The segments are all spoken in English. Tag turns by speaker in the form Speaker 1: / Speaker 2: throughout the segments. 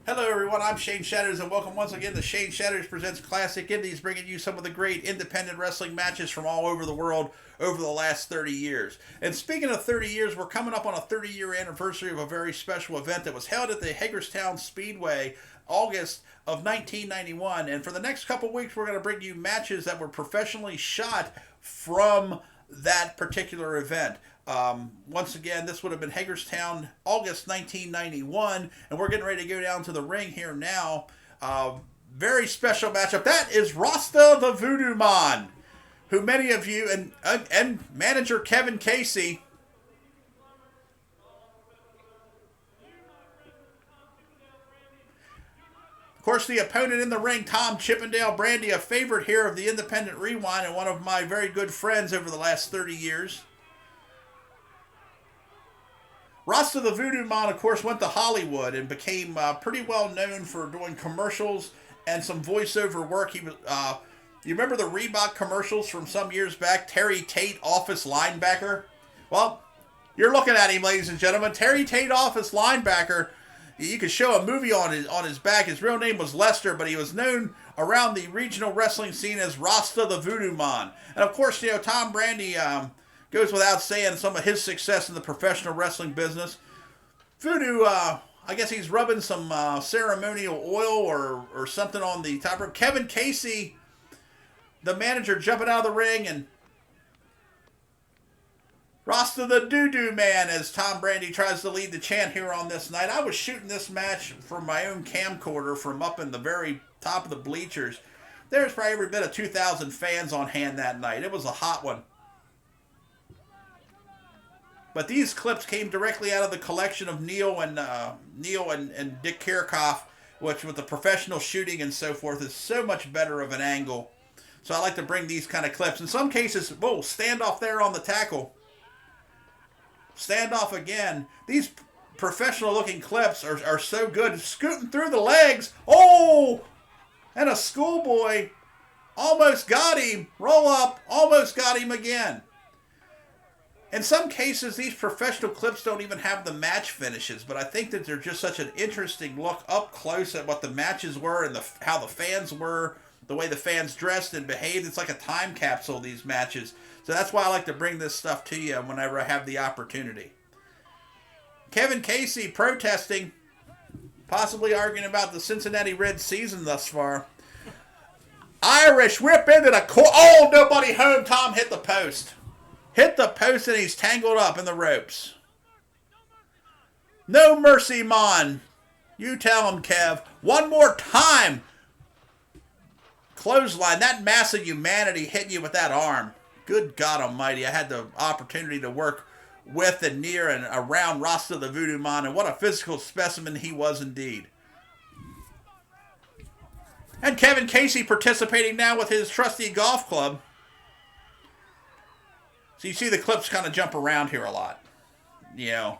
Speaker 1: Hello, everyone. I'm Shane Shatters, and welcome once again to Shane Shatters Presents Classic Indies, bringing you some of the great independent wrestling matches from all over the world over the last 30 years. And speaking of 30 years, we're coming up on a 30-year anniversary of a very special event that was held at the Hagerstown Speedway, August of 1991. And for the next couple weeks, we're going to bring you matches that were professionally shot from that particular event. Once again, this would have been Hagerstown, August 1991, and we're getting ready to go down to the ring here now. Very special matchup. That is Rasta the Voodoo Man, who many of you, and manager Kevin Casey, of course, the opponent in the ring, Tom Chippendale Brandy, a favorite here of the Independent Rewind and one of my very good friends over the last 30 years. Rasta the Voodoo Man, of course, went to Hollywood and became pretty well known for doing commercials and some voiceover work. He was, you remember the Reebok commercials from some years back? Terry Tate, office linebacker. Well, you're looking at him, ladies and gentlemen. Terry Tate, office linebacker. You could show a movie on his back. His real name was Lester, but he was known around the regional wrestling scene as Rasta the Voodoo Man. And of course, you know, Tom Brandy goes without saying some of his success in the professional wrestling business. Voodoo, I guess he's rubbing some ceremonial oil or something on the top rope. Kevin Casey, the manager, jumping out of the ring, and Rasta the Doo-Doo Man as Tom Brandy tries to lead the chant here on this night. I was shooting this match from my own camcorder from up in the very top of the bleachers. There's probably every bit of 2,000 fans on hand that night. It was a hot one. But these clips came directly out of the collection of Neil and Dick Kirchhoff, which with the professional shooting and so forth is so much better of an angle. So I like to bring these kind of clips. In some cases, whoa, standoff there on the tackle. Standoff again. These professional looking clips are so good. Scooting through the legs. Oh! And a schoolboy almost got him. Roll up. Almost got him again. In some cases, these professional clips don't even have the match finishes, but I think that they're just such an interesting look up close at what the matches were and how the fans were, the way the fans dressed and behaved. It's like a time capsule, these matches. So that's why I like to bring this stuff to you whenever I have the opportunity. Kevin Casey protesting, possibly arguing about the Cincinnati Reds season thus far. Irish whip into the court. Oh, nobody home. Tom hit the post. Hit the post and he's tangled up in the ropes. No mercy, Mon. You tell him, Kev. One more time. Clothesline. That mass of humanity hitting you with that arm. Good God Almighty. I had the opportunity to work with and near and around Rasta the Voodoo Man, and what a physical specimen he was indeed. And Kevin Casey participating now with his trusty golf club. So you see the clips kind of jump around here a lot. You know,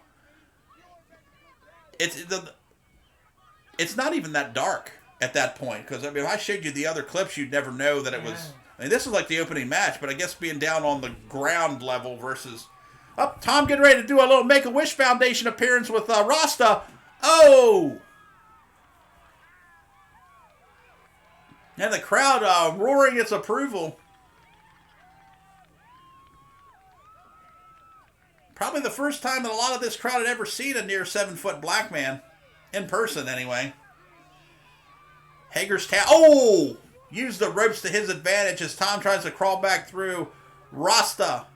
Speaker 1: it's not even that dark at that point. Because, I mean, if I showed you the other clips, you'd never know that it was... I mean, this is like the opening match, but I guess being down on the ground level versus... Oh, Tom getting ready to do a little Make-A-Wish Foundation appearance with Rasta. Oh! And the crowd roaring its approval. Probably the first time that a lot of this crowd had ever seen a near 7-foot black man. In person, anyway. Hagerstown. Oh! Used the ropes to his advantage as Tom tries to crawl back through. Rasta.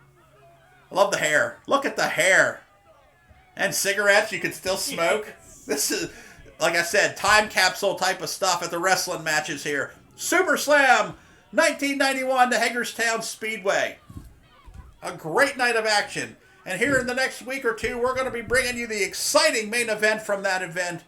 Speaker 1: I love the hair. Look at the hair. And cigarettes you can still smoke. This is, like I said, time capsule type of stuff at the wrestling matches here. Super Slam 1991 to Hagerstown Speedway. A great night of action. And here in the next week or two, we're going to be bringing you the exciting main event from that event.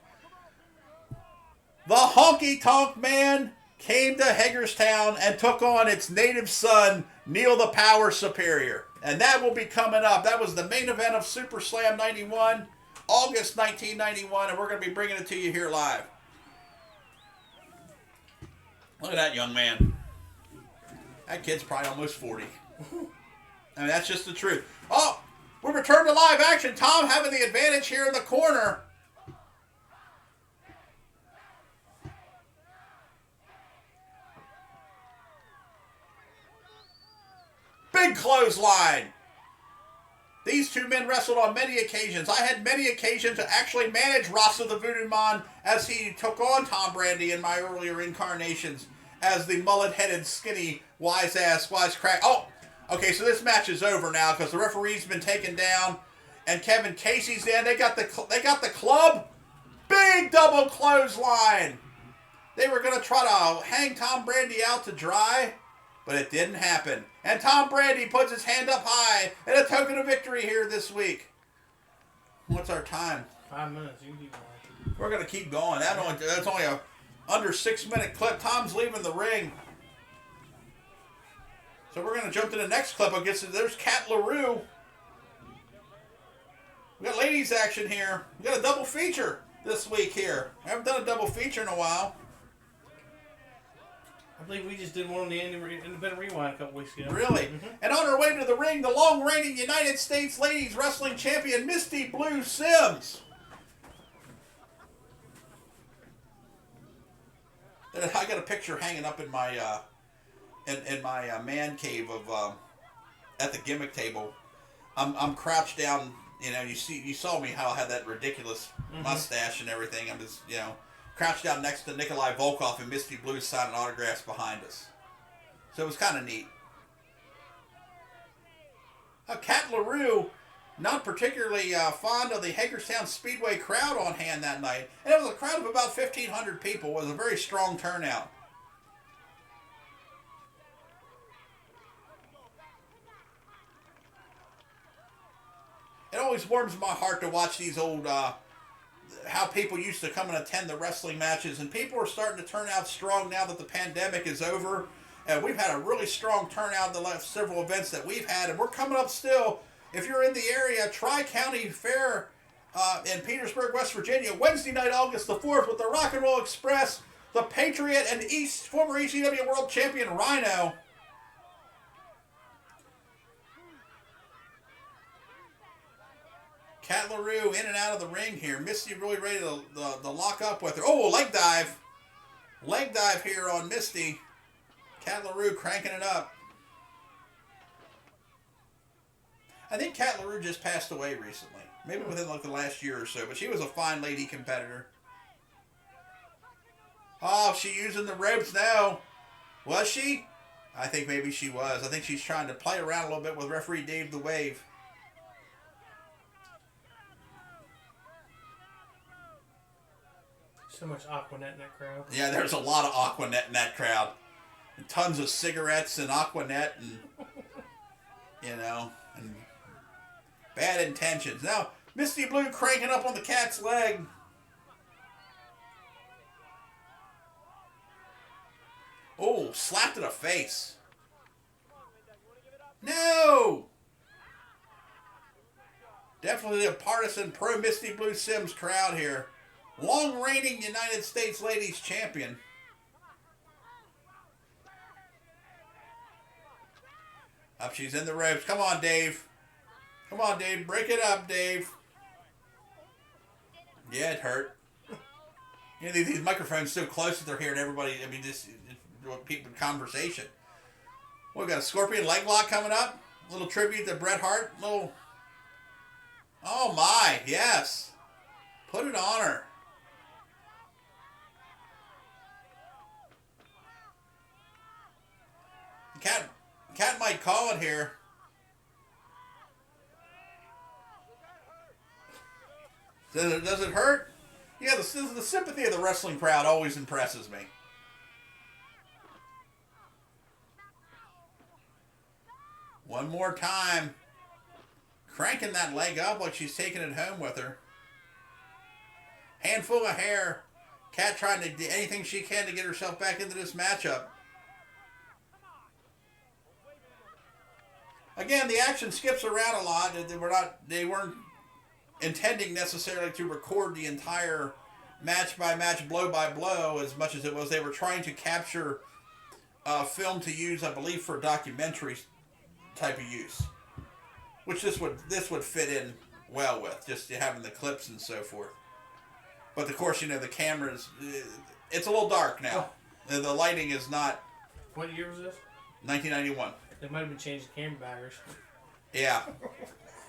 Speaker 1: The Honky Tonk Man came to Hagerstown and took on its native son, Neil the Power Superior. And that will be coming up. That was the main event of Super Slam 91, August 1991, and we're going to be bringing it to you here live. Look at that young man. That kid's probably almost 40. I mean, that's just the truth. Oh! We return to live action. Tom having the advantage here in the corner. Big clothesline. These two men wrestled on many occasions. I had many occasions to actually manage Rasta the Voodoo Man as he took on Tom Brandy in my earlier incarnations as the mullet-headed, skinny, wise-ass, wisecrack. Oh, okay, so this match is over now because the referee's been taken down and Kevin Casey's in. They got the club. Big double clothesline. They were going to try to hang Tom Brandy out to dry, but it didn't happen. And Tom Brandy puts his hand up high in a token of victory here this week. What's our time?
Speaker 2: 5 minutes. You can keep going.
Speaker 1: We're going to keep going. That's only a under 6 minute clip. Tom's leaving the ring. So we're going to jump to the next clip. I guess there's Cat LaRue. We got ladies action here. We got a double feature this week here. I haven't done a double feature in a while.
Speaker 2: I believe we just did one on the Independent Rewind a couple weeks ago.
Speaker 1: Really?
Speaker 2: Mm-hmm.
Speaker 1: And on her way to the ring, the long-reigning United States Ladies Wrestling Champion, Misty Blue Sims. I got a picture hanging up in my man cave of at the gimmick table. I'm crouched down. You know, you saw me how I had that ridiculous mustache and everything. I'm just crouched down next to Nikolai Volkov and Misty Blue signing autographs behind us. So it was kind of neat. Cat LaRue, not particularly fond of the Hagerstown Speedway crowd on hand that night. And it was a crowd of about 1,500 people. It was a very strong turnout. It always warms my heart to watch these old... how people used to come and attend the wrestling matches, and people are starting to turn out strong now that the pandemic is over. And we've had a really strong turnout in the last several events that we've had, and we're coming up still. If you're in the area, Tri-County Fair in Petersburg, West Virginia, Wednesday night, August the 4th, with the Rock and Roll Express, the Patriot, and former ECW World Champion Rhino. Cat LaRue in and out of the ring here. Misty really ready to lock up with her. Oh, leg dive. Leg dive here on Misty. Cat LaRue cranking it up. I think Cat LaRue just passed away recently. Maybe within like the last year or so. But she was a fine lady competitor. Oh, she using the ropes now. Was she? I think maybe she was. I think she's trying to play around a little bit with referee Dave the Wave.
Speaker 2: So much Aquanet in that crowd.
Speaker 1: Yeah, there's a lot of Aquanet in that crowd. And tons of cigarettes and Aquanet and, and bad intentions. Now, Misty Blue cranking up on the cat's leg. Oh, slapped to the face. No! Definitely a partisan pro-Misty Blue Sims crowd here. Long-reigning United States Ladies Champion. Up she's in the ropes. Come on, Dave. Come on, Dave. Break it up, Dave. Yeah, it hurt. These microphones so close that they're hearing everybody. I mean, just people in conversation. Well, we got a scorpion leg lock coming up. A little tribute to Bret Hart. Oh my, yes. Put it on her. Cat might call it here. Does it hurt? Yeah, the sympathy of the wrestling crowd always impresses me. One more time. Cranking that leg up like she's taking it home with her. Handful of hair. Cat trying to do anything she can to get herself back into this matchup. Again, the action skips around a lot. They weren't intending necessarily to record the entire match by match, blow by blow, as much as it was they were trying to capture film to use, I believe, for documentary type of use, which this would fit in well with, just having the clips and so forth. But of course, the cameras, it's a little dark now. The lighting is not.
Speaker 2: What year was this?
Speaker 1: 1991.
Speaker 2: They might have been changing camera baggers.
Speaker 1: Yeah,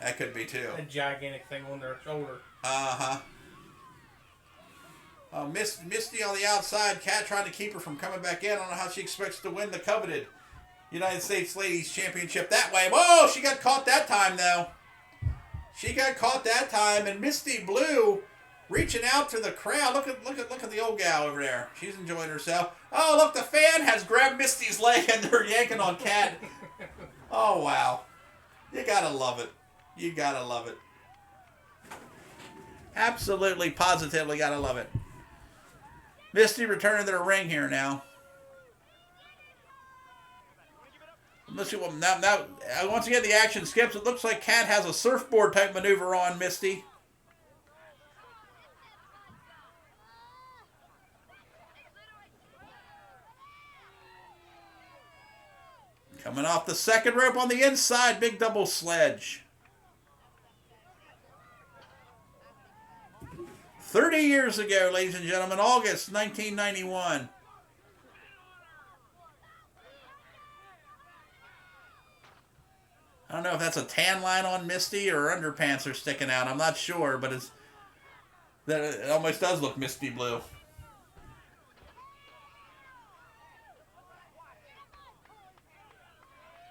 Speaker 1: that could be too.
Speaker 2: A gigantic thing on their shoulder.
Speaker 1: Uh-huh. Misty on the outside. Kat trying to keep her from coming back in. I don't know how she expects to win the coveted United States Ladies Championship that way. Whoa, she got caught that time, though. She got caught that time, and Misty Blue reaching out to the crowd. Look at the old gal over there. She's enjoying herself. Oh, look, the fan has grabbed Misty's leg, and they're yanking on Kat. Oh, wow. You gotta love it. You gotta love it. Absolutely, positively gotta love it. Misty returning to the ring here now. Let's see what now. Once again, the action skips. It looks like Kat has a surfboard type maneuver on Misty. Coming off the second rope on the inside, big double sledge. 30 years ago, ladies and gentlemen, August 1991. I don't know if that's a tan line on Misty or her underpants are sticking out. I'm not sure, but it almost does look Misty Blue.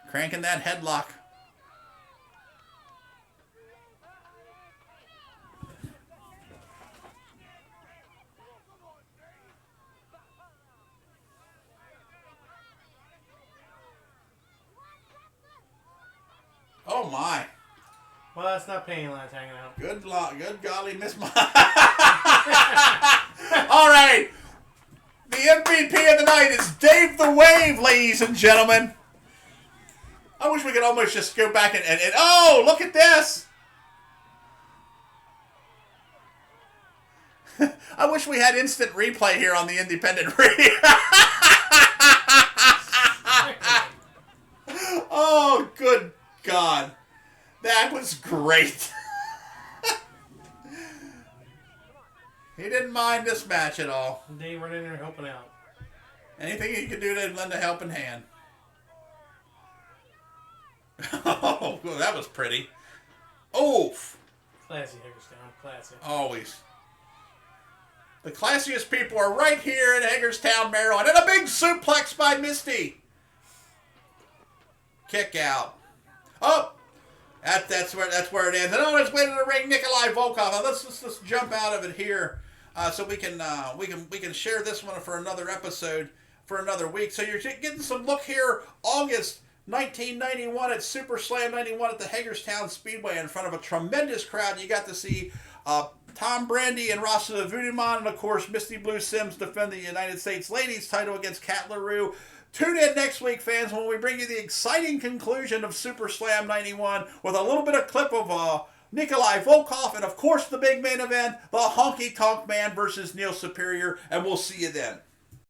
Speaker 1: Cranking that headlock. Oh my.
Speaker 2: Well, that's not pain lines hanging out.
Speaker 1: Good golly, Miss Ma. All right. The MVP of the night is Dave the Wave, ladies and gentlemen. I wish we could almost just go back and oh, look at this. I wish we had instant replay here on the independent radio. Oh, good God. That was great. He didn't mind this match at all.
Speaker 2: Dave right in there helping out.
Speaker 1: Anything he could do to lend a helping hand. Oh, well, that was pretty. Oof.
Speaker 2: Classy, Hagerstown. Classy.
Speaker 1: Always. The classiest people are right here in Hagerstown, Maryland. And a big suplex by Misty. Kick out. Oh, that's where it ends. And on his way to the ring, Nikolai Volkov. Now let's jump out of it here, so we can share this one for another episode for another week. So you're getting some look here, August 1991 at Super Slam 91 at the Hagerstown Speedway in front of a tremendous crowd. You got to see Tom Brandy and Rasa Vudiman, and of course Misty Blue Sims defend the United States Ladies title against Kat LaRue. Tune in next week, fans, when we bring you the exciting conclusion of Super Slam 91 with a little bit of clip of Nikolai Volkov and, of course, the big main event, the Honky Tonk Man versus Neil Superior, and we'll see you then.